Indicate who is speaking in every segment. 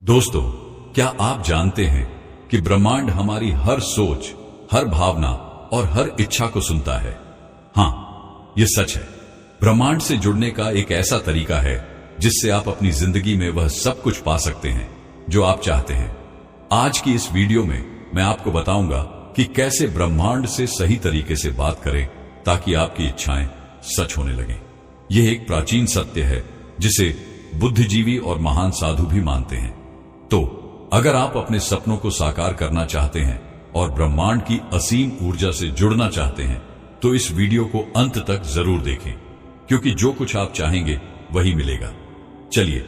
Speaker 1: दोस्तों, क्या आप जानते हैं कि ब्रह्मांड हमारी हर सोच, हर भावना और हर इच्छा को सुनता है। हां, यह सच है। ब्रह्मांड से जुड़ने का एक ऐसा तरीका है जिससे आप अपनी जिंदगी में वह सब कुछ पा सकते हैं जो आप चाहते हैं। आज की इस वीडियो में मैं आपको बताऊंगा कि कैसे ब्रह्मांड से सही तरीके से बात करें ताकि आपकी इच्छाएं सच होने लगें। यह एक प्राचीन सत्य है जिसे बुद्धिजीवी और महान साधु भी मानते हैं। तो अगर आप अपने सपनों को साकार करना चाहते हैं और ब्रह्मांड की असीम ऊर्जा से जुड़ना चाहते हैं तो इस वीडियो को अंत तक जरूर देखें, क्योंकि जो कुछ आप चाहेंगे वही मिलेगा। चलिए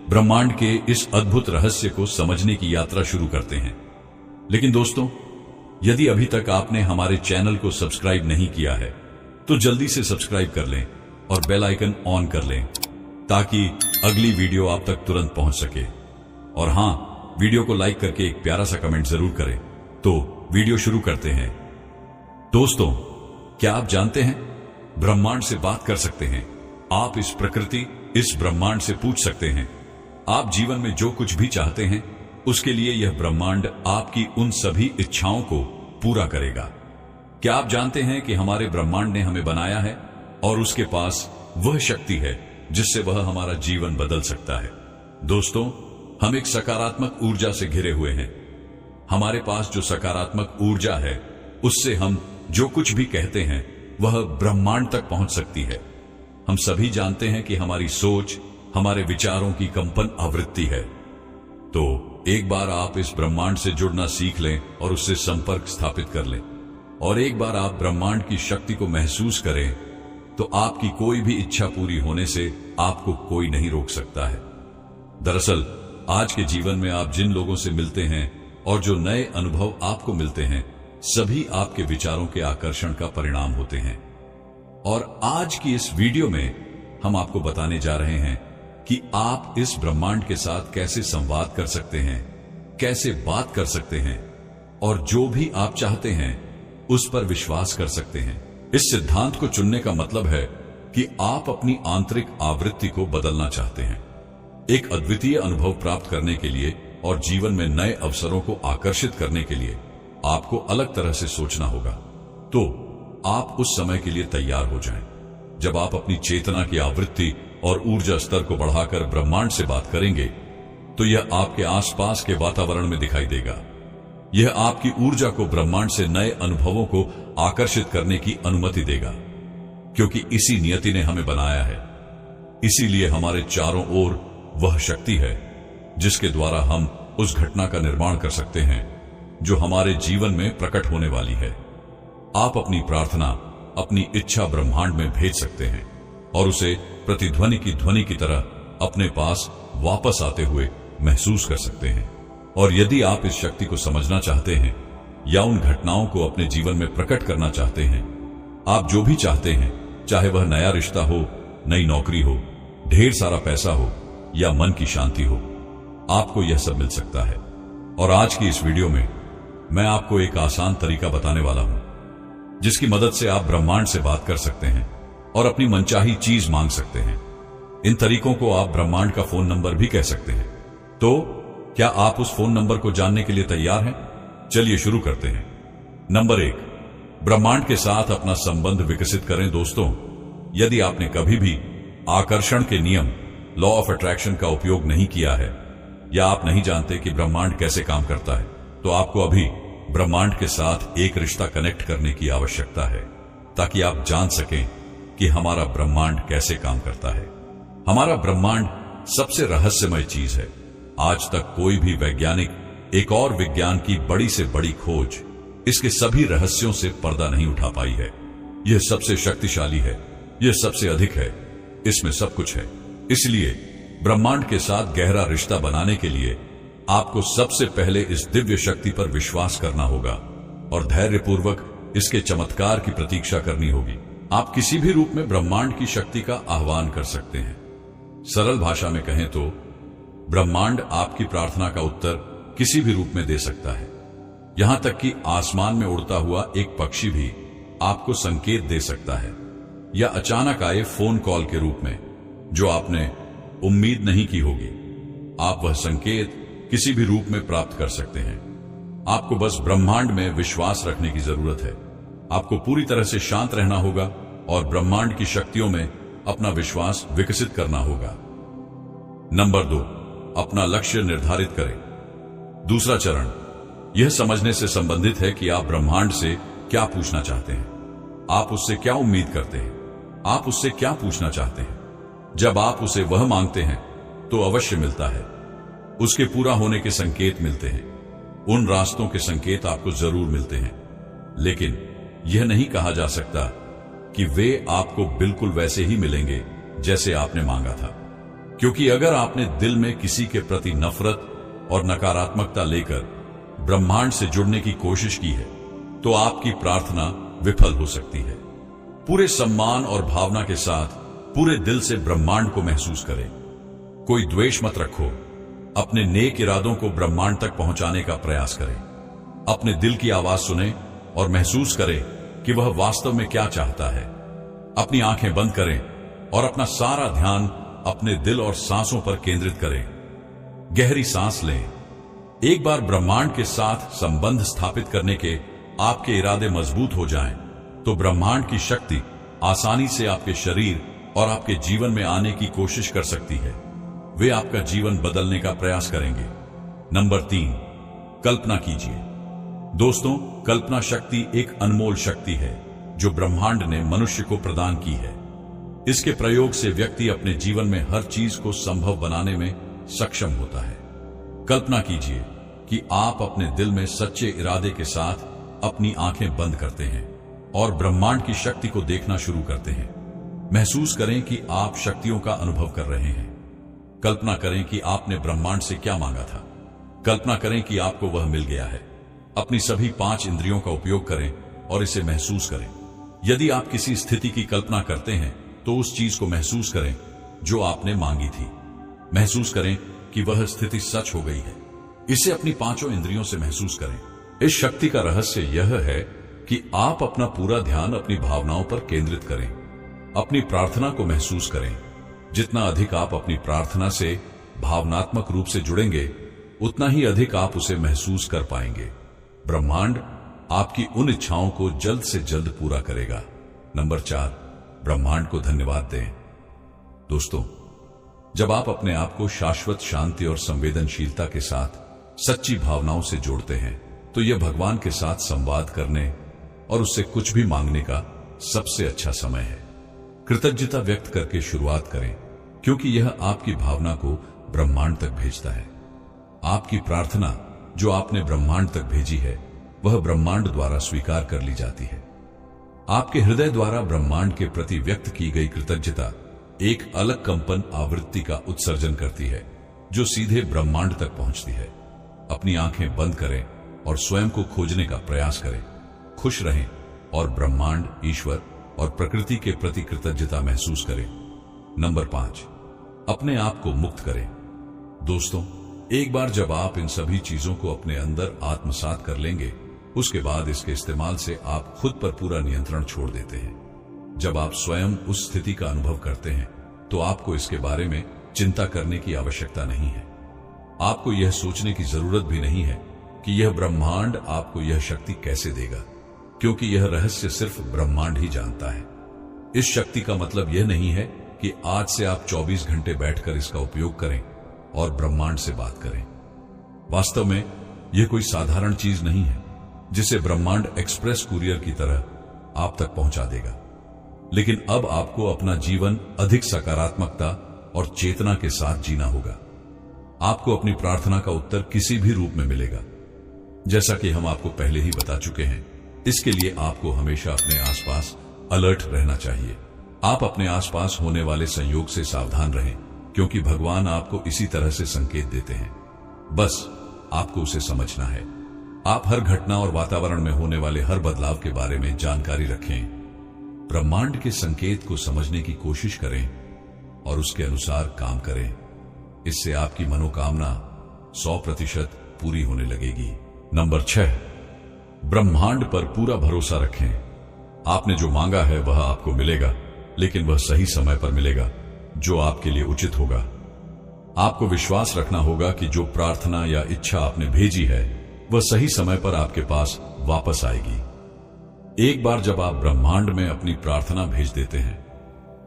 Speaker 1: ब्रह्मांड के इस अद्भुत रहस्य को समझने की यात्रा शुरू करते हैं। लेकिन दोस्तों, यदि अभी तक आपने हमारे चैनल को सब्सक्राइब नहीं किया है तो जल्दी से सब्सक्राइब कर लें और बेल आइकन ऑन कर लें ताकि अगली वीडियो आप तक तुरंत पहुंच सके। और हां, वीडियो को लाइक करके एक प्यारा सा कमेंट जरूर करें। तो वीडियो शुरू करते हैं। दोस्तों, क्या आप जानते हैं ब्रह्मांड से बात कर सकते हैं। आप इस प्रकृति, इस ब्रह्मांड से पूछ सकते हैं आप जीवन में जो कुछ भी चाहते हैं उसके लिए यह ब्रह्मांड आपकी उन सभी इच्छाओं को पूरा करेगा। क्या आप जानते हैं कि हमारे ब्रह्मांड ने हमें बनाया है और उसके पास वह शक्ति है जिससे वह हमारा जीवन बदल सकता है। दोस्तों, हम एक सकारात्मक ऊर्जा से घिरे हुए हैं। हमारे पास जो सकारात्मक ऊर्जा है उससे हम जो कुछ भी कहते हैं वह ब्रह्मांड तक पहुंच सकती है। हम सभी जानते हैं कि हमारी सोच हमारे विचारों की कंपन आवृत्ति है। तो एक बार आप इस ब्रह्मांड से जुड़ना सीख लें और उससे संपर्क स्थापित कर लें, और एक बार आप ब्रह्मांड की शक्ति को महसूस करें तो आपकी कोई भी इच्छा पूरी होने से आपको कोई नहीं रोक सकता है। दरअसल आज के जीवन में आप जिन लोगों से मिलते हैं और जो नए अनुभव आपको मिलते हैं सभी आपके विचारों के आकर्षण का परिणाम होते हैं। और आज की इस वीडियो में हम आपको बताने जा रहे हैं कि आप इस ब्रह्मांड के साथ कैसे संवाद कर सकते हैं, कैसे बात कर सकते हैं और जो भी आप चाहते हैं उस पर विश्वास कर सकते हैं। इस सिद्धांत को चुनने का मतलब है कि आप अपनी आंतरिक आवृत्ति को बदलना चाहते हैं। एक अद्वितीय अनुभव प्राप्त करने के लिए और जीवन में नए अवसरों को आकर्षित करने के लिए आपको अलग तरह से सोचना होगा। तो आप उस समय के लिए तैयार हो जाएं जब आप अपनी चेतना की आवृत्ति और ऊर्जा स्तर को बढ़ाकर ब्रह्मांड से बात करेंगे तो यह आपके आसपास के वातावरण में दिखाई देगा। यह आपकी ऊर्जा को ब्रह्मांड से नए अनुभवों को आकर्षित करने की अनुमति देगा, क्योंकि इसी नियति ने हमें बनाया है। इसीलिए हमारे चारों ओर वह शक्ति है जिसके द्वारा हम उस घटना का निर्माण कर सकते हैं जो हमारे जीवन में प्रकट होने वाली है। आप अपनी प्रार्थना, अपनी इच्छा ब्रह्मांड में भेज सकते हैं और उसे प्रतिध्वनि की ध्वनि की तरह अपने पास वापस आते हुए महसूस कर सकते हैं। और यदि आप इस शक्ति को समझना चाहते हैं या उन घटनाओं को अपने जीवन में प्रकट करना चाहते हैं, आप जो भी चाहते हैं, चाहे वह नया रिश्ता हो, नई नौकरी हो, ढेर सारा पैसा हो या मन की शांति हो, आपको यह सब मिल सकता है। और आज की इस वीडियो में मैं आपको एक आसान तरीका बताने वाला हूं जिसकी मदद से आप ब्रह्मांड से बात कर सकते हैं और अपनी मनचाही चीज मांग सकते हैं। इन तरीकों को आप ब्रह्मांड का फोन नंबर भी कह सकते हैं। तो क्या आप उस फोन नंबर को जानने के लिए तैयार हैं? चलिए शुरू करते हैं। नंबर 1, ब्रह्मांड के साथ अपना संबंध विकसित करें। दोस्तों, यदि आपने कभी भी आकर्षण के नियम, लॉ ऑफ अट्रैक्शन का उपयोग नहीं किया है या आप नहीं जानते कि ब्रह्मांड कैसे काम करता है, तो आपको अभी ब्रह्मांड के साथ एक रिश्ता कनेक्ट करने की आवश्यकता है ताकि आप जान सकें कि हमारा ब्रह्मांड कैसे काम करता है। हमारा ब्रह्मांड सबसे रहस्यमय चीज है। आज तक कोई भी वैज्ञानिक एक और विज्ञान की बड़ी से बड़ी खोज इसके सभी रहस्यों से पर्दा नहीं उठा पाई है। यह सबसे शक्तिशाली है, यह सबसे अधिक है, इसमें सब कुछ है। इसलिए ब्रह्मांड के साथ गहरा रिश्ता बनाने के लिए आपको सबसे पहले इस दिव्य शक्ति पर विश्वास करना होगा और धैर्यपूर्वक इसके चमत्कार की प्रतीक्षा करनी होगी। आप किसी भी रूप में ब्रह्मांड की शक्ति का आह्वान कर सकते हैं। सरल भाषा में कहें तो ब्रह्मांड आपकी प्रार्थना का उत्तर किसी भी रूप में दे सकता है। यहां तक कि आसमान में उड़ता हुआ एक पक्षी भी आपको संकेत दे सकता है, या अचानक आए फोन कॉल के रूप में जो आपने उम्मीद नहीं की होगी। आप वह संकेत किसी भी रूप में प्राप्त कर सकते हैं। आपको बस ब्रह्मांड में विश्वास रखने की जरूरत है। आपको पूरी तरह से शांत रहना होगा और ब्रह्मांड की शक्तियों में अपना विश्वास विकसित करना होगा। नंबर 2, अपना लक्ष्य निर्धारित करें। दूसरा चरण यह समझने से संबंधित है कि आप ब्रह्मांड से क्या पूछना चाहते हैं। आप उससे क्या उम्मीद करते हैं, आप उससे क्या पूछना चाहते हैं। जब आप उसे वह मांगते हैं तो अवश्य मिलता है। उसके पूरा होने के संकेत मिलते हैं। उन रास्तों के संकेत आपको जरूर मिलते हैं, लेकिन यह नहीं कहा जा सकता कि वे आपको बिल्कुल वैसे ही मिलेंगे जैसे आपने मांगा था, क्योंकि अगर आपने दिल में किसी के प्रति नफरत और नकारात्मकता लेकर ब्रह्मांड से जुड़ने की कोशिश की है तो आपकी प्रार्थना विफल हो सकती है। पूरे सम्मान और भावना के साथ पूरे दिल से ब्रह्मांड को महसूस करें। कोई द्वेष मत रखो। अपने नेक इरादों को ब्रह्मांड तक पहुंचाने का प्रयास करें। अपने दिल की आवाज सुनें और महसूस करें कि वह वास्तव में क्या चाहता है। अपनी आंखें बंद करें और अपना सारा ध्यान अपने दिल और सांसों पर केंद्रित करें। गहरी सांस लें। एक बार ब्रह्मांड के साथ संबंध स्थापित करने के आपके इरादे मजबूत हो जाएं, तो ब्रह्मांड की शक्ति आसानी से आपके शरीर और आपके जीवन में आने की कोशिश कर सकती है। वे आपका जीवन बदलने का प्रयास करेंगे। नंबर 3, कल्पना कीजिए। दोस्तों, कल्पना शक्ति एक अनमोल शक्ति है जो ब्रह्मांड ने मनुष्य को प्रदान की है। इसके प्रयोग से व्यक्ति अपने जीवन में हर चीज को संभव बनाने में सक्षम होता है। कल्पना कीजिए कि आप अपने दिल में सच्चे इरादे के साथ अपनी आंखें बंद करते हैं और ब्रह्मांड की शक्ति को देखना शुरू करते हैं। महसूस करें कि आप शक्तियों का अनुभव कर रहे हैं। कल्पना करें कि आपने ब्रह्मांड से क्या मांगा था। कल्पना करें कि आपको वह मिल गया है। अपनी सभी 5 इंद्रियों का उपयोग करें और इसे महसूस करें। यदि आप किसी स्थिति की कल्पना करते हैं तो उस चीज को महसूस करें जो आपने मांगी थी। महसूस करें कि वह स्थिति सच हो गई है। इसे अपनी 5 इंद्रियों से महसूस करें। इस शक्ति का रहस्य यह है कि आप अपना पूरा ध्यान अपनी भावनाओं पर केंद्रित करें। अपनी प्रार्थना को महसूस करें। जितना अधिक आप अपनी प्रार्थना से भावनात्मक रूप से जुड़ेंगे, उतना ही अधिक आप उसे महसूस कर पाएंगे। ब्रह्मांड आपकी उन इच्छाओं को जल्द से जल्द पूरा करेगा। नंबर 4, ब्रह्मांड को धन्यवाद दें। दोस्तों, जब आप अपने आप को शाश्वत शांति और संवेदनशीलता के साथ सच्ची भावनाओं से जोड़ते हैं, तो यह भगवान के साथ संवाद करने और उससे कुछ भी मांगने का सबसे अच्छा समय है। कृतज्ञता व्यक्त करके शुरुआत करें, क्योंकि यह आपकी भावना को ब्रह्मांड तक भेजता है। आपकी प्रार्थना जो आपने ब्रह्मांड तक भेजी है, वह ब्रह्मांड द्वारा स्वीकार कर ली जाती है। आपके हृदय द्वारा ब्रह्मांड के प्रति व्यक्त की गई कृतज्ञता एक अलग कंपन आवृत्ति का उत्सर्जन करती है, जो सीधे ब्रह्मांड तक पहुंचती है। अपनी आंखें बंद करें और स्वयं को खोजने का प्रयास करें। खुश रहें और ब्रह्मांड, ईश्वर और प्रकृति के प्रति कृतज्ञता महसूस करें। नंबर 5, अपने आप को मुक्त करें। दोस्तों, एक बार जब आप इन सभी चीजों को अपने अंदर आत्मसात कर लेंगे, उसके बाद इसके इस्तेमाल से आप खुद पर पूरा नियंत्रण छोड़ देते हैं। जब आप स्वयं उस स्थिति का अनुभव करते हैं, तो आपको इसके बारे में चिंता करने की आवश्यकता नहीं है। आपको यह सोचने की जरूरत भी नहीं है कि यह ब्रह्मांड आपको यह शक्ति कैसे देगा, क्योंकि यह रहस्य सिर्फ ब्रह्मांड ही जानता है। इस शक्ति का मतलब यह नहीं है कि आज से आप 24 घंटे बैठकर इसका उपयोग करें और ब्रह्मांड से बात करें। वास्तव में यह कोई साधारण चीज नहीं है जिसे ब्रह्मांड एक्सप्रेस कुरियर की तरह आप तक पहुंचा देगा। लेकिन अब आपको अपना जीवन अधिक सकारात्मकता और चेतना के साथ जीना होगा। आपको अपनी प्रार्थना का उत्तर किसी भी रूप में मिलेगा। जैसा कि हम आपको पहले ही बता चुके हैं, इसके लिए आपको हमेशा अपने आसपास अलर्ट रहना चाहिए। आप अपने आसपास होने वाले संयोग से सावधान रहें, क्योंकि भगवान आपको इसी तरह से संकेत देते हैं। बस आपको उसे समझना है। आप हर घटना और वातावरण में होने वाले हर बदलाव के बारे में जानकारी रखें। ब्रह्मांड के संकेत को समझने की कोशिश करें और उसके अनुसार काम करें। इससे आपकी मनोकामना 100% पूरी होने लगेगी। नंबर 6, ब्रह्मांड पर पूरा भरोसा रखें। आपने जो मांगा है वह आपको मिलेगा, लेकिन वह सही समय पर मिलेगा, जो आपके लिए उचित होगा। आपको विश्वास रखना होगा कि जो प्रार्थना या इच्छा आपने भेजी है वह सही समय पर आपके पास वापस आएगी। एक बार जब आप ब्रह्मांड में अपनी प्रार्थना भेज देते हैं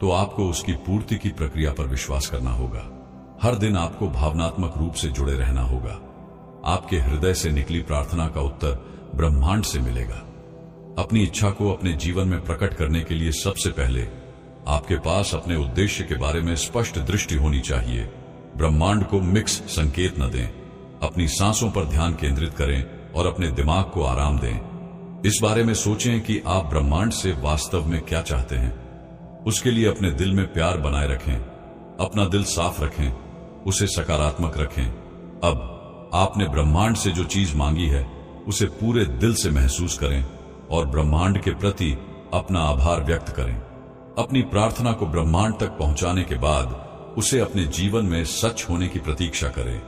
Speaker 1: तो आपको उसकी पूर्ति की प्रक्रिया पर विश्वास करना होगा। हर दिन आपको भावनात्मक रूप से जुड़े रहना होगा। आपके हृदय से निकली प्रार्थना का उत्तर ब्रह्मांड से मिलेगा। अपनी इच्छा को अपने जीवन में प्रकट करने के लिए सबसे पहले आपके पास अपने उद्देश्य के बारे में स्पष्ट दृष्टि होनी चाहिए। ब्रह्मांड को मिक्स संकेत न दें। अपनी सांसों पर ध्यान केंद्रित करें और अपने दिमाग को आराम दें। इस बारे में सोचें कि आप ब्रह्मांड से वास्तव में क्या चाहते हैं। उसके लिए अपने दिल में प्यार बनाए रखें। अपना दिल साफ रखें, उसे सकारात्मक रखें। अब आपने ब्रह्मांड से जो चीज मांगी है उसे पूरे दिल से महसूस करें और ब्रह्मांड के प्रति अपना आभार व्यक्त करें। अपनी प्रार्थना को ब्रह्मांड तक पहुंचाने के बाद उसे अपने जीवन में सच होने की प्रतीक्षा करें।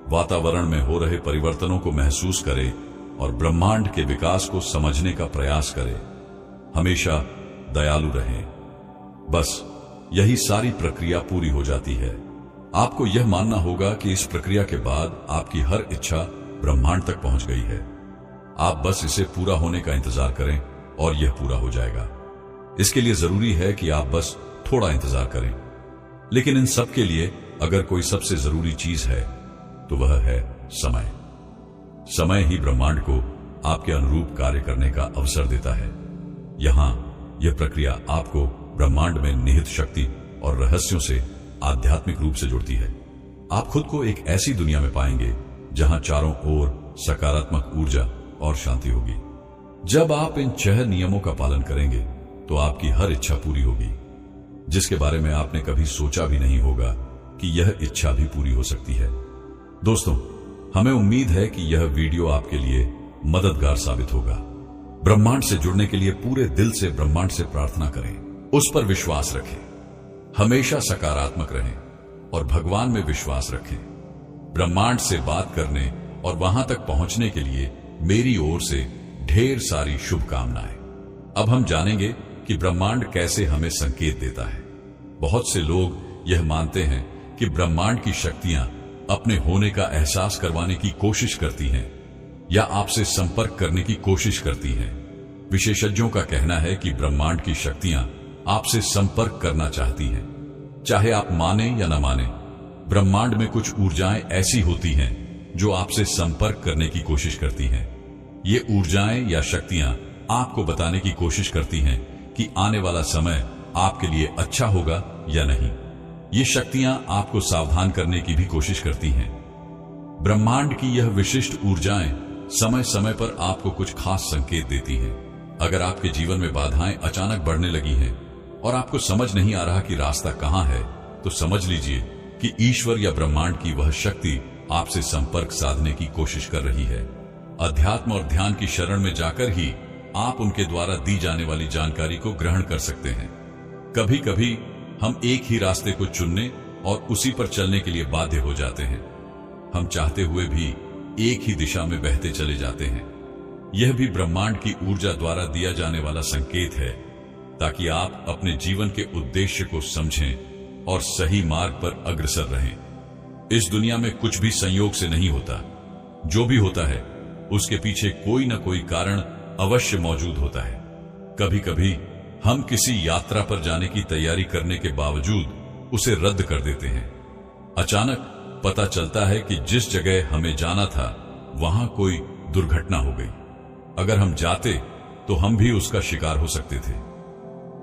Speaker 1: वातावरण में हो रहे परिवर्तनों को महसूस करें और ब्रह्मांड के विकास को समझने का प्रयास करें। हमेशा दयालु रहें। बस यही सारी प्रक्रिया पूरी हो जाती है। आपको यह मानना होगा कि इस प्रक्रिया के बाद आपकी हर इच्छा ब्रह्मांड तक पहुंच गई है। आप बस इसे पूरा होने का इंतजार करें और यह पूरा हो जाएगा। इसके लिए जरूरी है कि आप बस थोड़ा इंतजार करें। लेकिन इन सब के लिए अगर कोई सबसे जरूरी चीज है तो वह है समय। समय ही ब्रह्मांड को आपके अनुरूप कार्य करने का अवसर देता है। यहां यह प्रक्रिया आपको ब्रह्मांड में निहित शक्ति और रहस्यों से आध्यात्मिक रूप से जुड़ती है। आप खुद को एक ऐसी दुनिया में पाएंगे जहां चारों ओर सकारात्मक ऊर्जा और शांति होगी। जब आप इन 6 नियमों का पालन करेंगे तो आपकी हर इच्छा पूरी होगी, जिसके बारे में आपने कभी सोचा भी नहीं होगा कि यह इच्छा भी पूरी हो सकती है। दोस्तों, हमें उम्मीद है कि यह वीडियो आपके लिए मददगार साबित होगा। ब्रह्मांड से जुड़ने के लिए पूरे दिल से ब्रह्मांड से प्रार्थना करें, उस पर विश्वास रखें, हमेशा सकारात्मक रहें और भगवान में विश्वास रखें। ब्रह्मांड से बात करने और वहां तक पहुंचने के लिए मेरी ओर से ढेर सारी शुभकामनाएं। अब हम जानेंगे कि ब्रह्मांड कैसे हमें संकेत देता है। बहुत से लोग यह मानते हैं कि ब्रह्मांड की शक्तियां अपने होने का एहसास करवाने की कोशिश करती हैं या आपसे संपर्क करने की कोशिश करती हैं। विशेषज्ञों का कहना है कि ब्रह्मांड की शक्तियां आपसे संपर्क करना चाहती हैं। चाहे आप माने या न माने, ब्रह्मांड में कुछ ऊर्जाएं ऐसी होती हैं जो आपसे संपर्क करने की कोशिश करती हैं। ये ऊर्जाएं या शक्तियां आपको बताने की कोशिश करती हैं कि आने वाला समय आपके लिए अच्छा होगा या नहीं। ये शक्तियां आपको सावधान करने की भी कोशिश करती हैं। ब्रह्मांड की यह विशिष्ट ऊर्जाएं समय समय पर आपको कुछ खास संकेत देती हैं। अगर आपके जीवन में बाधाएं अचानक बढ़ने लगी हैं और आपको समझ नहीं आ रहा कि रास्ता कहां है, तो समझ लीजिए कि ईश्वर या ब्रह्मांड की वह शक्ति आपसे संपर्क साधने की कोशिश कर रही है। अध्यात्म और ध्यान की शरण में जाकर ही आप उनके द्वारा दी जाने वाली जानकारी को ग्रहण कर सकते हैं। कभी कभी हम एक ही रास्ते को चुनने और उसी पर चलने के लिए बाध्य हो जाते हैं। हम चाहते हुए भी एक ही दिशा में बहते चले जाते हैं। यह भी ब्रह्मांड की ऊर्जा द्वारा दिया जाने वाला संकेत है, ताकि आप अपने जीवन के उद्देश्य को समझें और सही मार्ग पर अग्रसर रहें। इस दुनिया में कुछ भी संयोग से नहीं होता। जो भी होता है उसके पीछे कोई न कोई कारण अवश्य मौजूद होता है। कभी कभी हम किसी यात्रा पर जाने की तैयारी करने के बावजूद उसे रद्द कर देते हैं। अचानक पता चलता है कि जिस जगह हमें जाना था वहां कोई दुर्घटना हो गई। अगर हम जाते तो हम भी उसका शिकार हो सकते थे।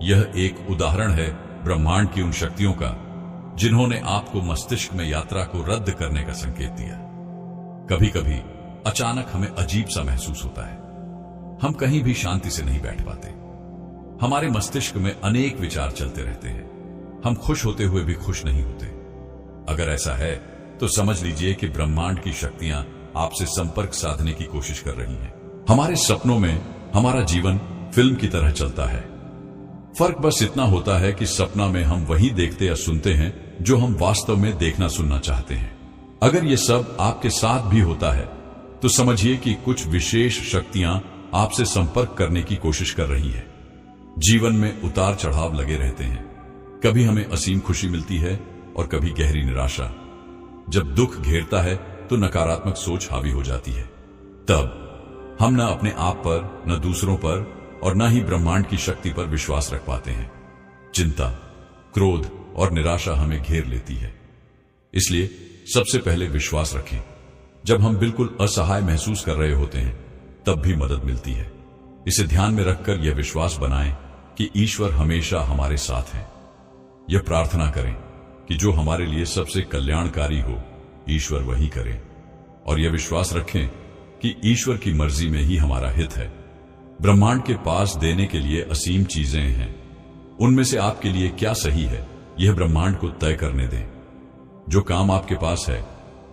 Speaker 1: यह एक उदाहरण है ब्रह्मांड की उन शक्तियों का जिन्होंने आपको मस्तिष्क में यात्रा को रद्द करने का संकेत दिया। कभी कभी अचानक हमें अजीब सा महसूस होता है। हम कहीं भी शांति से नहीं बैठ पाते। हमारे मस्तिष्क में अनेक विचार चलते रहते हैं। हम खुश होते हुए भी खुश नहीं होते। अगर ऐसा है तो समझ लीजिए कि ब्रह्मांड की शक्तियां आपसे संपर्क साधने की कोशिश कर रही हैं। हमारे सपनों में हमारा जीवन फिल्म की तरह चलता है। फर्क बस इतना होता है कि सपना में हम वही देखते या सुनते हैं जो हम वास्तव में देखना सुनना चाहते हैं। अगर ये सब आपके साथ भी होता है तो समझिए कि कुछ विशेष शक्तियां आपसे संपर्क करने की कोशिश कर रही है। जीवन में उतार चढ़ाव लगे रहते हैं। कभी हमें असीम खुशी मिलती है और कभी गहरी निराशा। जब दुख घेरता है तो नकारात्मक सोच हावी हो जाती है। तब हम न अपने आप पर, न दूसरों पर और न ही ब्रह्मांड की शक्ति पर विश्वास रख पाते हैं। चिंता, क्रोध और निराशा हमें घेर लेती है। इसलिए सबसे पहले विश्वास रखें। जब हम बिल्कुल असहाय महसूस कर रहे होते हैं तब भी मदद मिलती है। इसे ध्यान में रखकर यह विश्वास बनाएं कि ईश्वर हमेशा हमारे साथ है। यह प्रार्थना करें कि जो हमारे लिए सबसे कल्याणकारी हो ईश्वर वही करे, और यह विश्वास रखें कि ईश्वर की मर्जी में ही हमारा हित है। ब्रह्मांड के पास देने के लिए असीम चीजें हैं। उनमें से आपके लिए क्या सही है यह ब्रह्मांड को तय करने दें। जो काम आपके पास है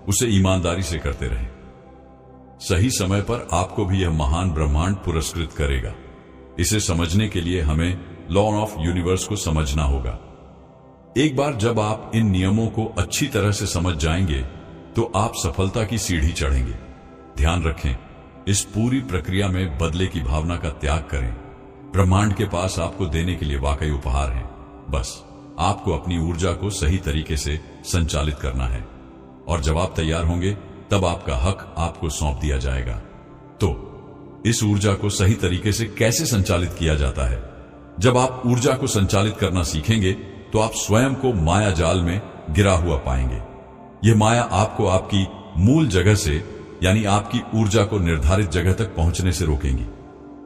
Speaker 1: उसे ईमानदारी से करते रहें। सही समय पर आपको भी यह महान ब्रह्मांड पुरस्कृत करेगा। इसे समझने के लिए हमें लॉ ऑफ यूनिवर्स को समझना होगा। एक बार जब आप इन नियमों को अच्छी तरह से समझ जाएंगे तो आप सफलता की सीढ़ी चढ़ेंगे। ध्यान रखें, इस पूरी प्रक्रिया में बदले की भावना का त्याग करें। ब्रह्मांड के पास आपको देने के लिए वाकई उपहार हैं। बस आपको अपनी ऊर्जा को सही तरीके से संचालित करना है, और जब आप तैयार होंगे तब आपका हक आपको सौंप दिया जाएगा। तो इस ऊर्जा को सही तरीके से कैसे संचालित किया जाता है? जब आप ऊर्जा को संचालित करना सीखेंगे तो आप स्वयं को माया जाल में गिरा हुआ पाएंगे। यह माया आपको आपकी मूल जगह से, यानी आपकी ऊर्जा को निर्धारित जगह तक पहुंचने से रोकेंगी।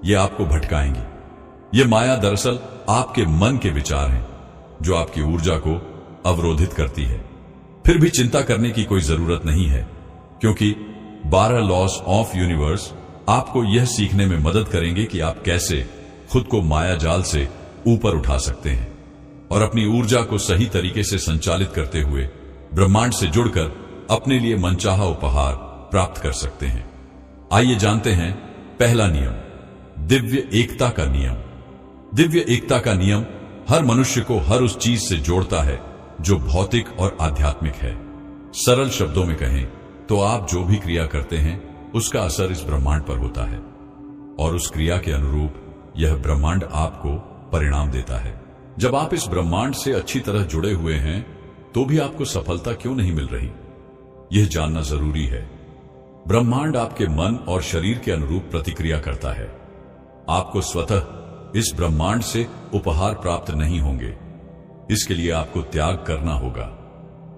Speaker 1: यह आपको भटकाएंगी। यह माया दरअसल आपके मन के विचार हैं जो आपकी ऊर्जा को अवरोधित करती है। फिर भी चिंता करने की कोई जरूरत नहीं है, क्योंकि 12 लॉस ऑफ यूनिवर्स आपको यह सीखने में मदद करेंगे कि आप कैसे खुद को माया जाल से ऊपर उठा सकते हैं और अपनी ऊर्जा को सही तरीके से संचालित करते हुए ब्रह्मांड से जुड़कर अपने लिए मनचाहा उपहार प्राप्त कर सकते हैं। आइए जानते हैं पहला नियम, दिव्य एकता का नियम। दिव्य एकता का नियम हर मनुष्य को हर उस चीज से जोड़ता है जो भौतिक और आध्यात्मिक है। सरल शब्दों में कहें तो आप जो भी क्रिया करते हैं उसका असर इस ब्रह्मांड पर होता है, और उस क्रिया के अनुरूप यह ब्रह्मांड आपको परिणाम देता है। जब आप इस ब्रह्मांड से अच्छी तरह जुड़े हुए हैं तो भी आपको सफलता क्यों नहीं मिल रही, यह जानना जरूरी है। ब्रह्मांड आपके मन और शरीर के अनुरूप प्रतिक्रिया करता है। आपको स्वतः इस ब्रह्मांड से उपहार प्राप्त नहीं होंगे। इसके लिए आपको त्याग करना होगा।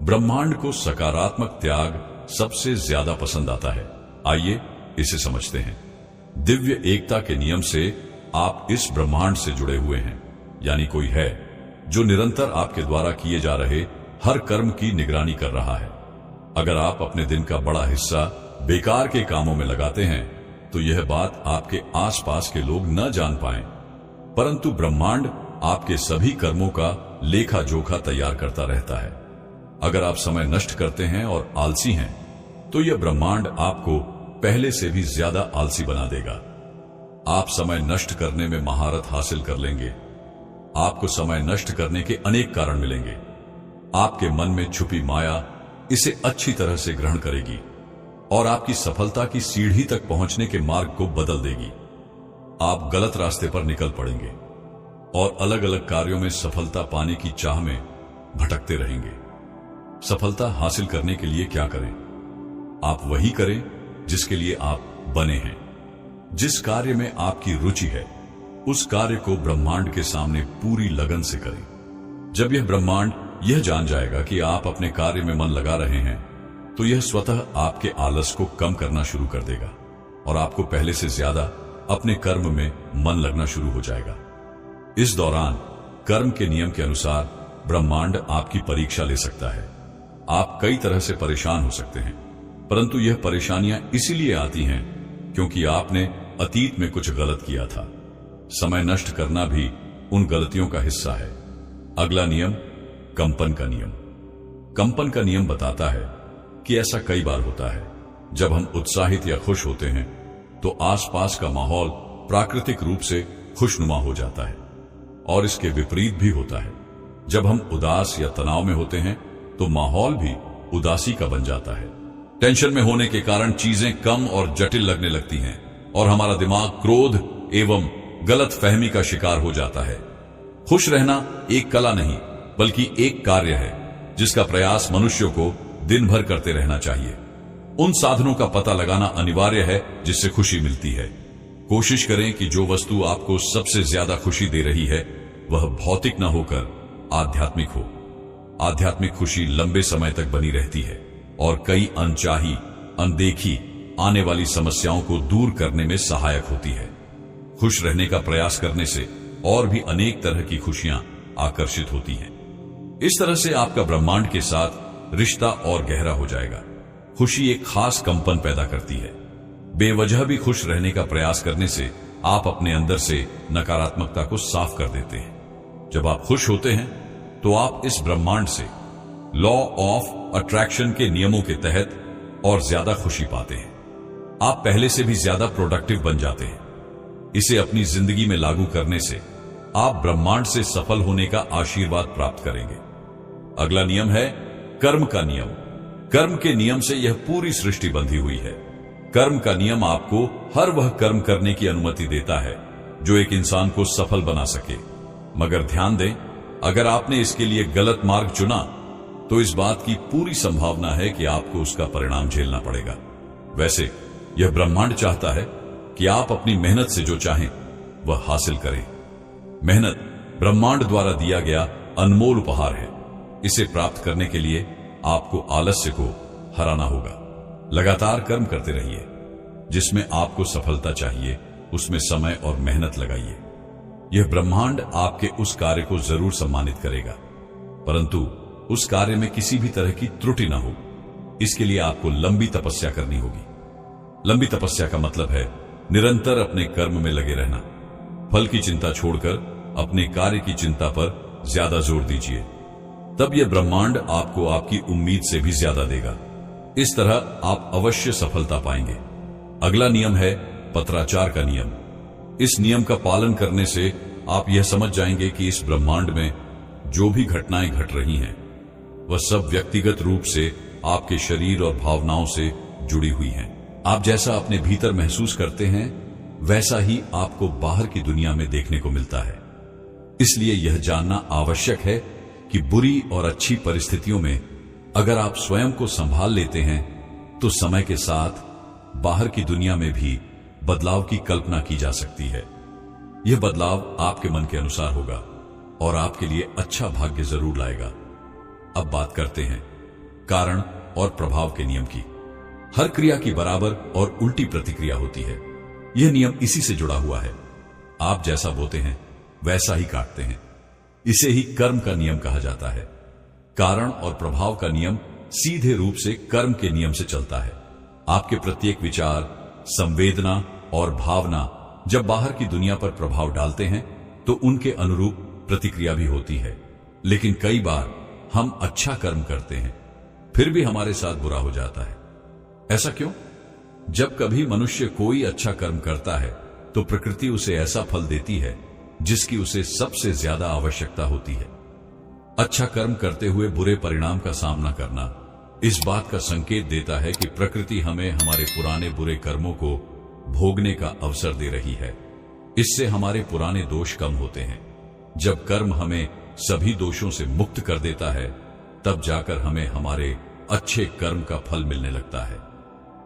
Speaker 1: ब्रह्मांड को सकारात्मक त्याग सबसे ज्यादा पसंद आता है। आइए इसे समझते हैं। दिव्य एकता के नियम से आप इस ब्रह्मांड से जुड़े हुए हैं, यानी कोई है जो निरंतर आपके द्वारा किए जा रहे हर कर्म की निगरानी कर रहा है। अगर आप अपने दिन का बड़ा हिस्सा बेकार के कामों में लगाते हैं तो यह बात आपके आसपास के लोग न जान पाएं, परंतु ब्रह्मांड आपके सभी कर्मों का लेखा जोखा तैयार करता रहता है। अगर आप समय नष्ट करते हैं और आलसी हैं तो यह ब्रह्मांड आपको पहले से भी ज्यादा आलसी बना देगा। आप समय नष्ट करने में महारत हासिल कर लेंगे। आपको समय नष्ट करने के अनेक कारण मिलेंगे। आपके मन में छुपी माया इसे अच्छी तरह से ग्रहण करेगी और आपकी सफलता की सीढ़ी तक पहुंचने के मार्ग को बदल देगी। आप गलत रास्ते पर निकल पड़ेंगे और अलग अलग कार्यों में सफलता पाने की चाह में भटकते रहेंगे। सफलता हासिल करने के लिए क्या करें? आप वही करें जिसके लिए आप बने हैं। जिस कार्य में आपकी रुचि है उस कार्य को ब्रह्मांड के सामने पूरी लगन से करें। जब यह ब्रह्मांड यह जान जाएगा कि आप अपने कार्य में मन लगा रहे हैं तो यह स्वतः आपके आलस को कम करना शुरू कर देगा और आपको पहले से ज्यादा अपने कर्म में मन लगना शुरू हो जाएगा। इस दौरान कर्म के नियम के अनुसार ब्रह्मांड आपकी परीक्षा ले सकता है। आप कई तरह से परेशान हो सकते हैं, परंतु यह परेशानियां इसीलिए आती हैं क्योंकि आपने अतीत में कुछ गलत किया था। समय नष्ट करना भी उन गलतियों का हिस्सा है। अगला नियम, कंपन का नियम। कंपन का नियम बताता है कि ऐसा कई बार होता है जब हम उत्साहित या खुश होते हैं तो आसपास का माहौल प्राकृतिक रूप से खुशनुमा हो जाता है, और इसके विपरीत भी होता है। जब हम उदास या तनाव में होते हैं तो माहौल भी उदासी का बन जाता है। टेंशन में होने के कारण चीजें कम और जटिल लगने लगती हैं और हमारा दिमाग क्रोध एवं गलत फहमी का शिकार हो जाता है। खुश रहना एक कला नहीं बल्कि एक कार्य है जिसका प्रयास मनुष्य को दिन भर करते रहना चाहिए। उन साधनों का पता लगाना अनिवार्य है जिससे खुशी मिलती है। कोशिश करें कि जो वस्तु आपको सबसे ज्यादा खुशी दे रही है वह भौतिक न होकर आध्यात्मिक हो। आध्यात्मिक खुशी लंबे समय तक बनी रहती है और कई अनचाही, अनदेखी आने वाली समस्याओं को दूर करने में सहायक होती है। खुश रहने का प्रयास करने से और भी अनेक तरह की खुशियां आकर्षित होती हैं। इस तरह से आपका ब्रह्मांड के साथ रिश्ता और गहरा हो जाएगा। खुशी एक खास कंपन पैदा करती है। बेवजह भी खुश रहने का प्रयास करने से आप अपने अंदर से नकारात्मकता को साफ कर देते हैं। जब आप खुश होते हैं तो आप इस ब्रह्मांड से लॉ ऑफ अट्रैक्शन के नियमों के तहत और ज्यादा खुशी पाते हैं। आप पहले से भी ज्यादा प्रोडक्टिव बन जाते हैं। इसे अपनी जिंदगी में लागू करने से आप ब्रह्मांड से सफल होने का आशीर्वाद प्राप्त करेंगे। अगला नियम है कर्म का नियम। कर्म के नियम से यह पूरी सृष्टि बंधी हुई है। कर्म का नियम आपको हर वह कर्म करने की अनुमति देता है जो एक इंसान को सफल बना सके। मगर ध्यान दें, अगर आपने इसके लिए गलत मार्ग चुना तो इस बात की पूरी संभावना है कि आपको उसका परिणाम झेलना पड़ेगा। वैसे यह ब्रह्मांड चाहता है कि आप अपनी मेहनत से जो चाहें वह हासिल करें। मेहनत ब्रह्मांड द्वारा दिया गया अनमोल उपहार है। इसे प्राप्त करने के लिए आपको आलस्य को हराना होगा। लगातार कर्म करते रहिए। जिसमें आपको सफलता चाहिए उसमें समय और मेहनत लगाइए। यह ब्रह्मांड आपके उस कार्य को जरूर सम्मानित करेगा, परंतु उस कार्य में किसी भी तरह की त्रुटि न हो। इसके लिए आपको लंबी तपस्या करनी होगी। लंबी तपस्या का मतलब है निरंतर अपने कर्म में लगे रहना। फल की चिंता छोड़कर अपने कार्य की चिंता पर ज्यादा जोर दीजिए, तब यह ब्रह्मांड आपको आपकी उम्मीद से भी ज्यादा देगा। इस तरह आप अवश्य सफलता पाएंगे। अगला नियम है पत्राचार का नियम। इस नियम का पालन करने से आप यह समझ जाएंगे कि इस ब्रह्मांड में जो भी घटनाएं घट रही हैं वह सब व्यक्तिगत रूप से आपके शरीर और भावनाओं से जुड़ी हुई हैं। आप जैसा अपने भीतर महसूस करते हैं वैसा ही आपको बाहर की दुनिया में देखने को मिलता है। इसलिए यह जानना आवश्यक है कि बुरी और अच्छी परिस्थितियों में अगर आप स्वयं को संभाल लेते हैं तो समय के साथ बाहर की दुनिया में भी बदलाव की कल्पना की जा सकती है। यह बदलाव आपके मन के अनुसार होगा और आपके लिए अच्छा भाग्य जरूर लाएगा। अब बात करते हैं कारण और प्रभाव के नियम की। हर क्रिया की बराबर और उल्टी प्रतिक्रिया होती है। यह नियम इसी से जुड़ा हुआ है। आप जैसा बोते हैं वैसा ही काटते हैं। इसे ही कर्म का नियम कहा जाता है। कारण और प्रभाव का नियम सीधे रूप से कर्म के नियम से चलता है। आपके प्रत्येक विचार, संवेदना और भावना जब बाहर की दुनिया पर प्रभाव डालते हैं तो उनके अनुरूप प्रतिक्रिया भी होती है। लेकिन कई बार हम अच्छा कर्म करते हैं फिर भी हमारे साथ बुरा हो जाता है। ऐसा क्यों? जब कभी मनुष्य कोई अच्छा कर्म करता है तो प्रकृति उसे ऐसा फल देती है जिसकी उसे सबसे ज्यादा आवश्यकता होती है। अच्छा कर्म करते हुए बुरे परिणाम का सामना करना इस बात का संकेत देता है कि प्रकृति हमें हमारे पुराने बुरे कर्मों को भोगने का अवसर दे रही है। इससे हमारे पुराने दोष कम होते हैं। जब कर्म हमें सभी दोषों से मुक्त कर देता है तब जाकर हमें हमारे अच्छे कर्म का फल मिलने लगता है।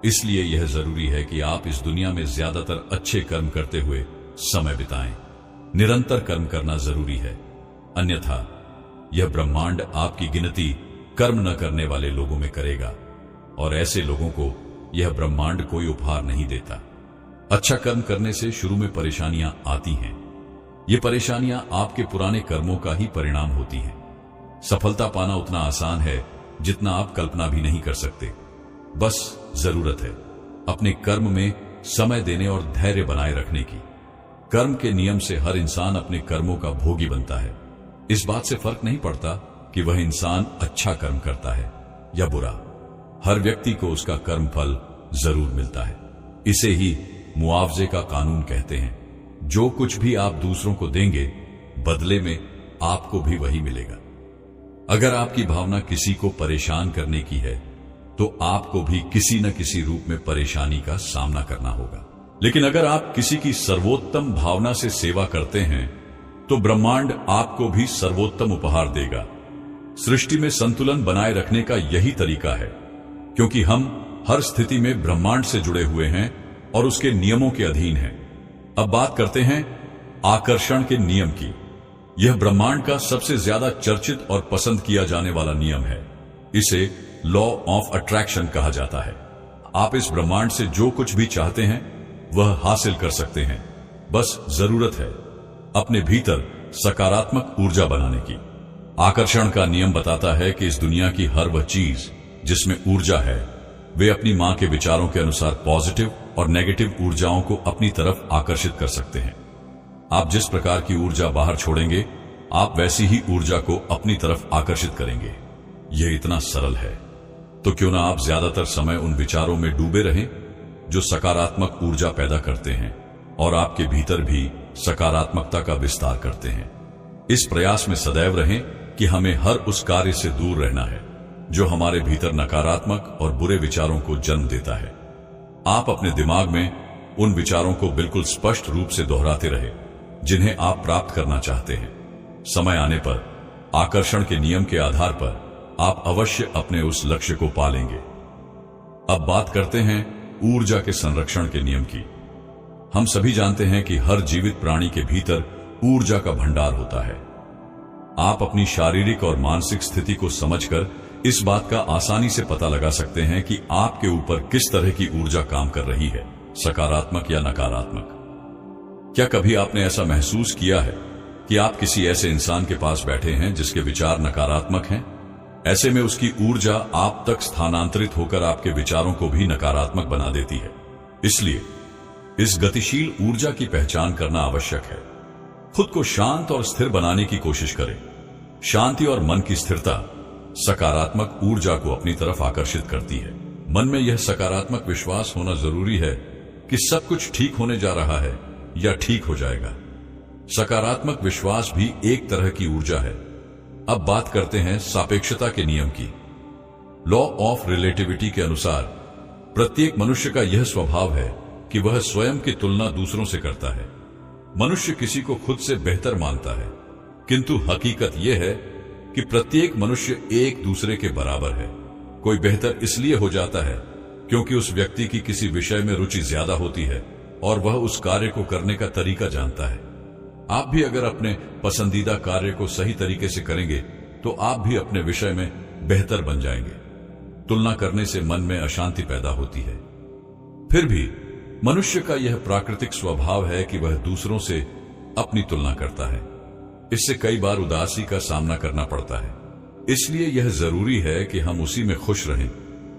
Speaker 1: इसलिए यह जरूरी है कि आप इस दुनिया में ज्यादातर अच्छे कर्म करते हुए समय बिताएं। निरंतर कर्म करना जरूरी है, अन्यथा यह ब्रह्मांड आपकी गिनती कर्म न करने वाले लोगों में करेगा और ऐसे लोगों को यह ब्रह्मांड कोई उपहार नहीं देता। अच्छा कर्म करने से शुरू में परेशानियां आती हैं। ये परेशानियां आपके पुराने कर्मों का ही परिणाम होती हैं। सफलता पाना उतना आसान है जितना आप कल्पना भी नहीं कर सकते। बस जरूरत है अपने कर्म में समय देने और धैर्य बनाए रखने की। कर्म के नियम से हर इंसान अपने कर्मों का भोगी बनता है। इस बात से फर्क नहीं पड़ता कि वह इंसान अच्छा कर्म करता है या बुरा। हर व्यक्ति को उसका कर्म फल जरूर मिलता है। इसे ही मुआवजे का कानून कहते हैं। जो कुछ भी आप दूसरों को देंगे बदले में आपको भी वही मिलेगा। अगर आपकी भावना किसी को परेशान करने की है तो आपको भी किसी न किसी रूप में परेशानी का सामना करना होगा। लेकिन अगर आप किसी की सर्वोत्तम भावना से सेवा करते हैं तो ब्रह्मांड आपको भी सर्वोत्तम उपहार देगा। सृष्टि में संतुलन बनाए रखने का यही तरीका है, क्योंकि हम हर स्थिति में ब्रह्मांड से जुड़े हुए हैं और उसके नियमों के अधीन हैं। अब बात करते हैं आकर्षण के नियम की। यह ब्रह्मांड का सबसे ज्यादा चर्चित और पसंद किया जाने वाला नियम है। इसे लॉ ऑफ अट्रैक्शन कहा जाता है। आप इस ब्रह्मांड से जो कुछ भी चाहते हैं वह हासिल कर सकते हैं। बस जरूरत है अपने भीतर सकारात्मक ऊर्जा बनाने की। आकर्षण का नियम बताता है कि इस दुनिया की हर वह चीज जिसमें ऊर्जा है, वे अपनी मां के विचारों के अनुसार पॉजिटिव और नेगेटिव ऊर्जाओं को अपनी तरफ आकर्षित कर सकते हैं। आप जिस प्रकार की ऊर्जा बाहर छोड़ेंगे, आप वैसी ही ऊर्जा को अपनी तरफ आकर्षित करेंगे। यह इतना सरल है, तो क्यों ना आप ज्यादातर समय उन विचारों में डूबे रहें जो सकारात्मक ऊर्जा पैदा करते हैं और आपके भीतर भी सकारात्मकता का विस्तार करते हैं। इस प्रयास में सदैव रहें कि हमें हर उस कार्य से दूर रहना है जो हमारे भीतर नकारात्मक और बुरे विचारों को जन्म देता है। आप अपने दिमाग में उन विचारों को बिल्कुल स्पष्ट रूप से दोहराते रहे जिन्हें आप प्राप्त करना चाहते हैं। समय आने पर आकर्षण के नियम के आधार पर आप अवश्य अपने उस लक्ष्य को पालेंगे। अब बात करते हैं ऊर्जा के संरक्षण के नियम की। हम सभी जानते हैं कि हर जीवित प्राणी के भीतर ऊर्जा का भंडार होता है। आप अपनी शारीरिक और मानसिक स्थिति को समझकर इस बात का आसानी से पता लगा सकते हैं कि आपके ऊपर किस तरह की ऊर्जा काम कर रही है, सकारात्मक या नकारात्मक। क्या कभी आपने ऐसा महसूस किया है कि आप किसी ऐसे इंसान के पास बैठे हैं जिसके विचार नकारात्मक हैं? ऐसे में उसकी ऊर्जा आप तक स्थानांतरित होकर आपके विचारों को भी नकारात्मक बना देती है। इसलिए इस गतिशील ऊर्जा की पहचान करना आवश्यक है। खुद को शांत और स्थिर बनाने की कोशिश करें। शांति और मन की स्थिरता सकारात्मक ऊर्जा को अपनी तरफ आकर्षित करती है। मन में यह सकारात्मक विश्वास होना जरूरी है कि सब कुछ ठीक होने जा रहा है या ठीक हो जाएगा। सकारात्मक विश्वास भी एक तरह की ऊर्जा है। अब बात करते हैं सापेक्षता के नियम की। लॉ ऑफ रिलेटिविटी के अनुसार प्रत्येक मनुष्य का यह स्वभाव है कि वह स्वयं की तुलना दूसरों से करता है। मनुष्य किसी को खुद से बेहतर मानता है, किंतु हकीकत यह है कि प्रत्येक मनुष्य एक दूसरे के बराबर है। कोई बेहतर इसलिए हो जाता है क्योंकि उस व्यक्ति की किसी विषय में रुचि ज्यादा होती है और वह उस कार्य को करने का तरीका जानता है। आप भी अगर अपने पसंदीदा कार्य को सही तरीके से करेंगे तो आप भी अपने विषय में बेहतर बन जाएंगे। तुलना करने से मन में अशांति पैदा होती है। फिर भी मनुष्य का यह प्राकृतिक स्वभाव है कि वह दूसरों से अपनी तुलना करता है। इससे कई बार उदासी का सामना करना पड़ता है। इसलिए यह जरूरी है कि हम उसी में खुश रहें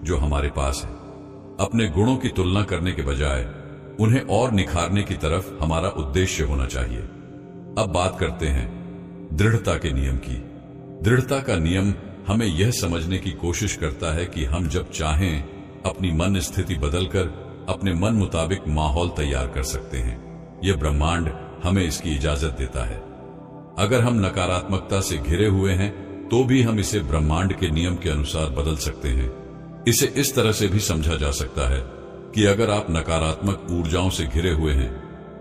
Speaker 1: जो हमारे पास है। अपने गुणों की तुलना करने के बजाय उन्हें और निखारने की तरफ हमारा उद्देश्य होना चाहिए। अब बात करते हैं दृढ़ता के नियम की। दृढ़ता का नियम हमें यह समझने की कोशिश करता है कि हम जब चाहें अपनी मन स्थिति बदलकर अपने मन मुताबिक माहौल तैयार कर सकते हैं। यह ब्रह्मांड हमें इसकी इजाजत देता है। अगर हम नकारात्मकता से घिरे हुए हैं तो भी हम इसे ब्रह्मांड के नियम के अनुसार बदल सकते हैं। इसे इस तरह से भी समझा जा सकता है कि अगर आप नकारात्मक ऊर्जाओं से घिरे हुए हैं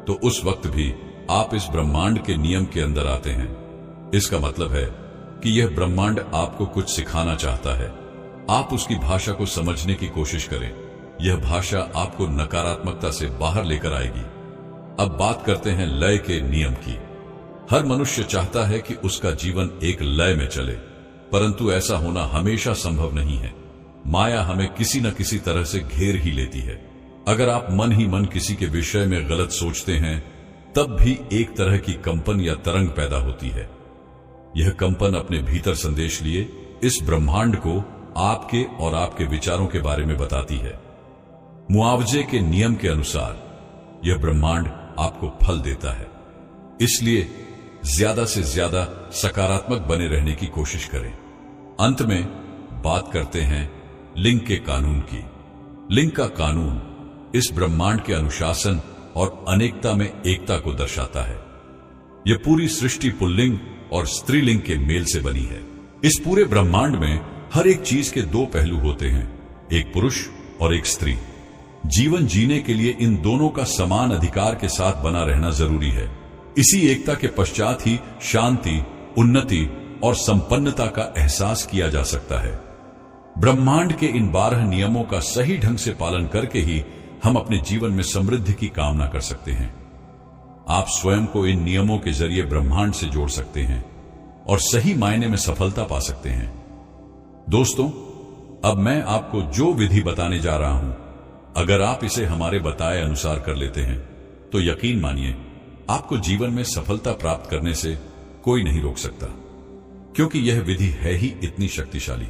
Speaker 1: तो उस वक्त भी आप इस ब्रह्मांड के नियम के अंदर आते हैं। इसका मतलब है कि यह ब्रह्मांड आपको कुछ सिखाना चाहता है। आप उसकी भाषा को समझने की कोशिश करें। यह भाषा आपको नकारात्मकता से बाहर लेकर आएगी। अब बात करते हैं लय के नियम की। हर मनुष्य चाहता है कि उसका जीवन एक लय में चले, परंतु ऐसा होना हमेशा संभव नहीं है। माया हमें किसी न किसी तरह से घेर ही लेती है। अगर आप मन ही मन किसी के विषय में गलत सोचते हैं तब भी एक तरह की कंपन या तरंग पैदा होती है। यह कंपन अपने भीतर संदेश लिए इस ब्रह्मांड को आपके और आपके विचारों के बारे में बताती है। मुआवजे के नियम के अनुसार यह ब्रह्मांड आपको फल देता है। इसलिए ज्यादा से ज्यादा सकारात्मक बने रहने की कोशिश करें। अंत में बात करते हैं लिंग के कानून की। लिंग का कानून इस ब्रह्मांड के अनुशासन और अनेकता में एकता को दर्शाता है। यह पूरी सृष्टि पुल्लिंग और स्त्रीलिंग के मेल से बनी है। इस पूरे ब्रह्मांड में हर एक चीज के दो पहलू होते हैं, एक पुरुष और एक स्त्री। जीवन जीने के लिए इन दोनों का समान अधिकार के साथ बना रहना जरूरी है। इसी एकता के पश्चात ही शांति, उन्नति और संपन्नता का एहसास किया जा सकता है। ब्रह्मांड के इन 12 नियमों का सही ढंग से पालन करके ही हम अपने जीवन में समृद्धि की कामना कर सकते हैं। आप स्वयं को इन नियमों के जरिए ब्रह्मांड से जोड़ सकते हैं और सही मायने में सफलता पा सकते हैं। दोस्तों, अब मैं आपको जो विधि बताने जा रहा हूं, अगर आप इसे हमारे बताए अनुसार कर लेते हैं तो यकीन मानिए आपको जीवन में सफलता प्राप्त करने से कोई नहीं रोक सकता, क्योंकि यह विधि है ही इतनी शक्तिशाली।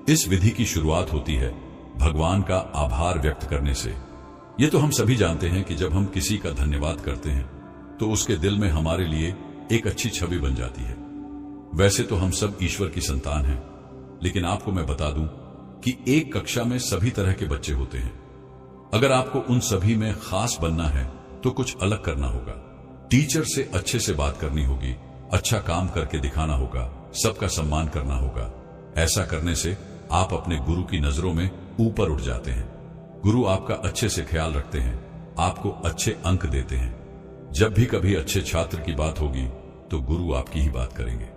Speaker 1: इस विधि की शुरुआत होती है भगवान का आभार व्यक्त करने से। यह तो हम सभी जानते हैं कि जब हम किसी का धन्यवाद करते हैं तो उसके दिल में हमारे लिए एक अच्छी छवि बन जाती है। वैसे तो हम सब ईश्वर की संतान हैं, लेकिन आपको मैं बता दूं कि एक कक्षा में सभी तरह के बच्चे होते हैं। अगर आपको उन सभी में खास बनना है तो कुछ अलग करना होगा। टीचर से अच्छे से बात करनी होगी, अच्छा काम करके दिखाना होगा, सबका सम्मान करना होगा। ऐसा करने से आप अपने गुरु की नजरों में ऊपर उठ जाते हैं। गुरु आपका अच्छे से ख्याल रखते हैं, आपको अच्छे अंक देते हैं। जब भी कभी अच्छे छात्र की बात होगी तो गुरु आपकी ही बात करेंगे।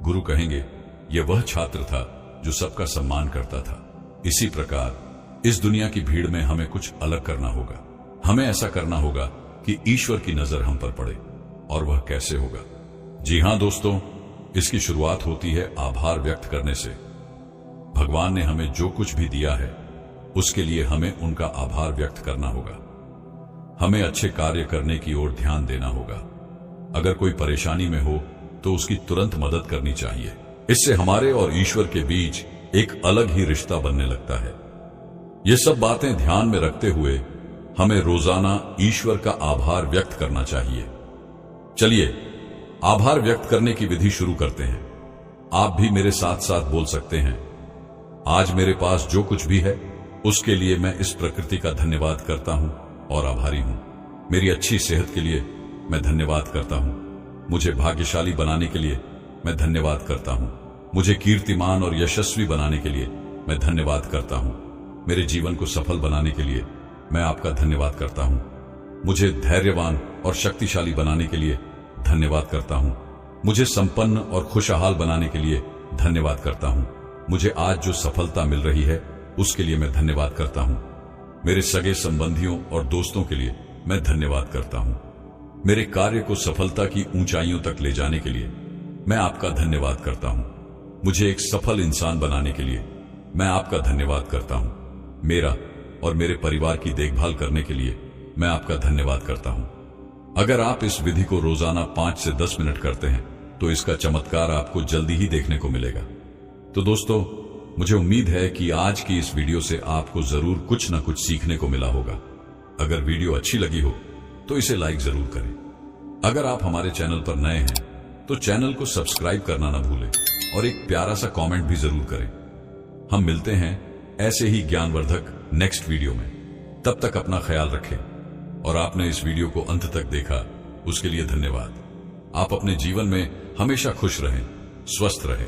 Speaker 1: गुरु कहेंगे, यह वह छात्र था जो सबका सम्मान करता था। इसी प्रकार इस दुनिया की भीड़ में हमें कुछ अलग करना होगा। हमें ऐसा करना होगा कि ईश्वर की नजर हम पर पड़े। और वह कैसे होगा? जी हां दोस्तों, इसकी शुरुआत होती है आभार व्यक्त करने से। भगवान ने हमें जो कुछ भी दिया है उसके लिए हमें उनका आभार व्यक्त करना होगा। हमें अच्छे कार्य करने की ओर ध्यान देना होगा। अगर कोई परेशानी में हो तो उसकी तुरंत मदद करनी चाहिए। इससे हमारे और ईश्वर के बीच एक अलग ही रिश्ता बनने लगता है। ये सब बातें ध्यान में रखते हुए हमें रोजाना ईश्वर का आभार व्यक्त करना चाहिए। चलिए आभार व्यक्त करने की विधि शुरू करते हैं। आप भी मेरे साथ साथ बोल सकते हैं, आज मेरे पास जो कुछ भी है उसके लिए मैं इस प्रकृति का धन्यवाद करता हूं और आभारी हूं। मेरी अच्छी सेहत के लिए मैं धन्यवाद करता हूं। मुझे भाग्यशाली बनाने के लिए मैं धन्यवाद करता हूं। मुझे कीर्तिमान और यशस्वी बनाने के लिए मैं धन्यवाद करता हूं। मेरे जीवन को सफल बनाने के लिए मैं आपका धन्यवाद करता हूं। मुझे धैर्यवान और शक्तिशाली बनाने के लिए धन्यवाद करता हूं। मुझे संपन्न और खुशहाल बनाने के लिए धन्यवाद करता हूं। मुझे आज जो सफलता मिल रही है उसके लिए मैं धन्यवाद करता हूं। मेरे सगे संबंधियों और दोस्तों के लिए मैं धन्यवाद करता हूं। मेरे कार्य को सफलता की ऊंचाइयों तक ले जाने के लिए मैं आपका धन्यवाद करता हूं। मुझे एक सफल इंसान बनाने के लिए मैं आपका धन्यवाद करता हूं। मेरा और मेरे परिवार की देखभाल करने के लिए मैं आपका धन्यवाद करता हूं। अगर आप इस विधि को रोजाना 5 से 10 मिनट करते हैं तो इसका चमत्कार आपको जल्दी ही देखने को मिलेगा। तो दोस्तों, मुझे उम्मीद है कि आज की इस वीडियो से आपको जरूर कुछ न कुछ सीखने को मिला होगा। अगर वीडियो अच्छी लगी हो तो इसे लाइक जरूर करें। अगर आप हमारे चैनल पर नए हैं तो चैनल को सब्सक्राइब करना न भूलें और एक प्यारा सा कमेंट भी जरूर करें। हम मिलते हैं ऐसे ही ज्ञानवर्धक नेक्स्ट वीडियो में। तब तक अपना ख्याल रखें। और आपने इस वीडियो को अंत तक देखा उसके लिए धन्यवाद। आप अपने जीवन में हमेशा खुश रहें, स्वस्थ रहें